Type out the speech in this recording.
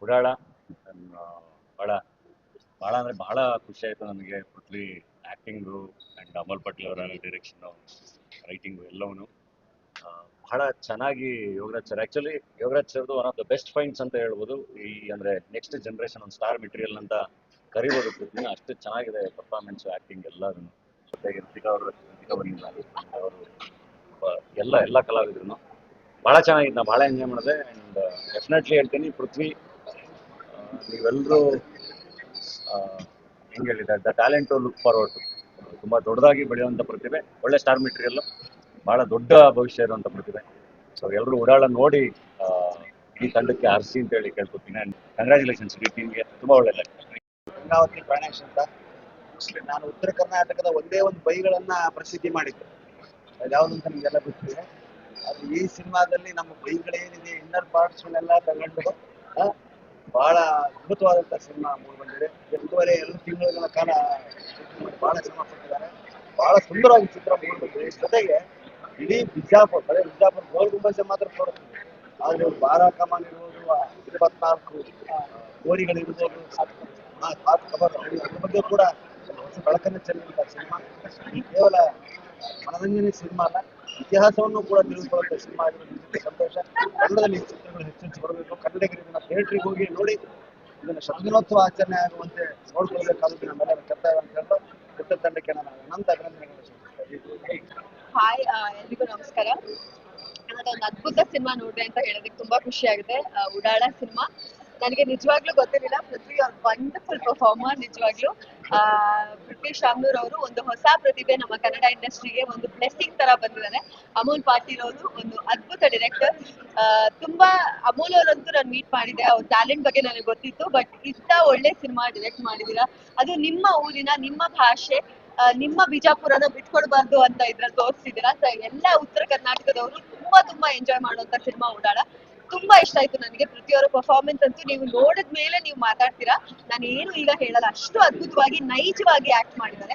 ಉಡಾಳ ಬಹಳ ಬಹಳ ಅಂದ್ರೆ ಬಹಳ ಖುಷಿ ಆಯ್ತು ನನಗೆ. ಪೃಥ್ವಿ ಆಕ್ಟಿಂಗು ಅಂಡ್ ಅಮಲ್ ಪಾಟೀಲ್ ಅವರ ಡೈರೆಕ್ಷನ್, ರೈಟಿಂಗು ಎಲ್ಲವೂ ಬಹಳ ಚೆನ್ನಾಗಿ ಯೋಗರಾಜ್ ಸರ್, ಆಕ್ಚುಲಿ ಯೋಗರಾಜ್ ಸರ್ದು one of the best finds ಅಂತ ಹೇಳ್ಬೋದು. ಈ ಅಂದ್ರೆ ನೆಕ್ಸ್ಟ್ ಜನರೇಷನ್ ಒಂದು ಸ್ಟಾರ್ ಮೆಟೀರಿಯಲ್ ಅಂತ ಕರಿಬೋದು ಪೃಥ್ವಿನ. ಅಷ್ಟು ಚೆನ್ನಾಗಿದೆ ಪರ್ಫಾರ್ಮೆನ್ಸ್, ಆಕ್ಟಿಂಗ್ ಎಲ್ಲದನ್ನು. ಜೊತೆಗೆ ರಿತಿಕಾ ಅವರು ಎಲ್ಲ ಎಲ್ಲ ಕಲಾವಿದ್ರು ಬಹಳ ಚೆನ್ನಾಗಿತ್ತು. ನಾ ಬಹಳ ಎಂಜಾಯ್ ಮಾಡಿದೆ. ಅಂಡ್ ಡೆಫಿನೆಟ್ಲಿ ಹೇಳ್ತೀನಿ, ಪೃಥ್ವಿ ನೀವೆಲ್ಲರೂ ಹೆಂಗೆ ಹೇಳಿದ್ದಾರೆ, the talent to look forward. ತುಂಬಾ ದೊಡ್ಡದಾಗಿ ಬೆಳೆಯುವಂತ ಪ್ರತಿಭೆ, ಒಳ್ಳೆ ಸ್ಟಾರ್ ಮೆಟೀರಿಯಲ್, ಬಹಳ ದೊಡ್ಡ ಭವಿಷ್ಯ ಇರುವಂತ ಪ್ರತಿಭೆ. ಸೊ ಎಲ್ಲರೂ ಉಡಾಳ ನೋಡಿ ಈ ತಂಡಕ್ಕೆ ಆರಿಸಿ ಅಂತ ಹೇಳಿ ಕೇಳ್ಕೊತೀನಿ. ಅಂಡ್ ಕಂಗ್ರ್ಯಾಚುಲೇಷನ್ಸ್ ಈ ಟೀಮ್ಗೆ, ತುಂಬಾ ಒಳ್ಳೆಯದಾಗ್ತದೆ. ಗಂಗಾವತಿ ಪ್ರಾಣೇಶ್ ಅಂತ ನಾನು ಉತ್ತರ ಕರ್ನಾಟಕದ ಒಂದೇ ಒಂದು ಬೈಗಳನ್ನ ಪ್ರಸಿದ್ಧಿ ಮಾಡಿದ್ದೆ. ಯಾವ್ದು ಅಂತ ನಿಮಗೆಲ್ಲ ಗೊತ್ತಿದೆ. ಅದು ಈ ಸಿನಿಮಾದಲ್ಲಿ ನಮ್ಮ ಬೈಗಳೇನಿದೆ, ಇನ್ನರ್ ಪಾರ್ಟ್ಸ್ಗಳೆಲ್ಲ ತಗೊಂಡು ಬಹಳ ಅದ್ಭುತವಾದಂತಹ ಸಿನಿಮಾ ಮೂಡಿ ಬಂದಿದೆ. 2 ತಿಂಗಳ ಕಾಲ ಬಹಳ ಶ್ರಮ ಪಟ್ಟಿದ್ದಾರೆ. ಬಹಳ ಸುಂದರವಾಗಿ ಚಿತ್ರ ಮೂಡಿ ಬಂದಿದೆ. ಜೊತೆಗೆ ಇಡೀ ಬಿಜಾಪುರ ಗೋಲ್ ಗುಂಬಜ್ ಮಾತ್ರ ತೋರಿಸ್ತಿದೆ, ಆದ್ರೆ ಬಾರ ಕಮಾನ್ ಇರ್ಬೋದು, 24 ಗೋರಿಗಳಿರ್ಬೋದು, ಅದ್ರ ಬಗ್ಗೆ ಕೂಡ ಹೊಸ ಬೆಳಕನ್ನು ಚೆಲ್ಲಿರುವಂತಹ ಸಿನಿಮಾ. ಕೇವಲ ಮನರಂಜನೆ ಸಿನಿಮಾ ಅಲ್ಲ, ಇತಿಹಾಸವನ್ನು ಕೂಡ ತಿಳಿದುಕೊಳ್ಳುವಂತ ಸಿನಿಮಾ ಆಗಿರೋದು ಸಂತೋಷ. ಕನ್ನಡದಲ್ಲಿ ಈ ಚಿತ್ರಗಳು ಹೆಚ್ಚೆಚ್ಚು ಬರಬೇಕು. ಕನ್ನಡಿಗರು ಇದನ್ನ ಥಿಯೇಟ್ರಿಗೆ ಹೋಗಿ ನೋಡಿ ಇದನ್ನ ಶತದಿನೋತ್ಸವ ಆಚರಣೆ ಆಗುವಂತೆ ನೋಡ್ಕೊಳ್ಬೇಕಾಗುತ್ತೆ ನಮ್ಮೆಲ್ಲರ ಕರ್ತವ್ಯ ಅಂತ ಹೇಳೋ ಪುಟ್ಟ ತಂಡಕ್ಕೆ ನಾನು ಅನಂತ ಅಭಿನಂದನೆಗಳನ್ನು ಸಲ್ಲಿಸುತ್ತೇನೆ. ಹಾಯ್, ಎಲ್ರಿಗೂ ನಮಸ್ಕಾರ. ನಾನೊಂದು ಅದ್ಭುತ ಸಿನಿಮಾ ನೋಡಿದೆ ಅಂತ ಹೇಳೋದಕ್ಕೆ ತುಂಬಾ ಖುಷಿ ಆಗಿದೆ. ಉಡಾಳ ಸಿನಿಮಾ ನನಗೆ ನಿಜವಾಗ್ಲೂ ಗೊತ್ತಿರಲಿಲ್ಲ. ಪೃಥ್ವಿ ಅವ್ರ ವಂಡರ್ಫುಲ್ ಪರ್ಫಾರ್ಮರ್. ನಿಜವಾಗ್ಲೂ ಪೃಥ್ವಿ ಶಾಮ್ನೂರ್ ಅವರು ಒಂದು ಹೊಸ ಪ್ರತಿಭೆ ನಮ್ಮ ಕನ್ನಡ ಇಂಡಸ್ಟ್ರಿಗೆ ಒಂದು ಬ್ಲೆಸ್ಸಿಂಗ್ ತರ ಬಂದಿದ್ದಾರೆ. ಅಮೂಲ್ ಪಾಟೀಲ್ ಅವರು ಒಂದು ಅದ್ಭುತ ಡೈರೆಕ್ಟರ್. ತುಂಬಾ ಅಮೂಲ್ ಅವರಂತೂ ನಾನು ಮೀಟ್ ಮಾಡಿದ್ದೆ, ಅವ್ರ ಟ್ಯಾಲೆಂಟ್ ಬಗ್ಗೆ ನನಗೆ ಗೊತ್ತಿತ್ತು. ಬಟ್ ಇಂಥ ಒಳ್ಳೆ ಸಿನಿಮಾ ಡೈರೆಕ್ಟ್ ಮಾಡಿದೀರಾ, ಅದು ನಿಮ್ಮ ಊರಿನ, ನಿಮ್ಮ ಭಾಷೆ, ನಿಮ್ಮ ಬಿಜಾಪುರನ ಬಿಟ್ಕೊಡ್ಬಾರ್ದು ಅಂತ ಇದ್ರಲ್ಲಿ ತೋರಿಸ್ತಿದ್ದೀರಾ. ಎಲ್ಲ ಉತ್ತರ ಕರ್ನಾಟಕದವರು ತುಂಬಾ ಎಂಜಾಯ್ ಮಾಡುವಂತ ಸಿನಿಮಾ ಉಡಾಳ. ತುಂಬಾ ಇಷ್ಟ ಆಯ್ತು ನನಗೆ. ಪ್ರತಿಯೊಬ್ಬರ ಪರ್ಫಾರ್ಮೆನ್ಸ್ ಅಂತೂ ನೀವು ನೋಡಿದ ಮೇಲೆ ನೀವು ಮಾತಾಡ್ತೀರಾ. ನಾನು ಏನು ಈಗ ಹೇಳಲ್ಲ, ಅಷ್ಟು ಅದ್ಭುತವಾಗಿ ನೈಜವಾಗಿ ಆಕ್ಟ್ ಮಾಡಿದ್ದಾರೆ.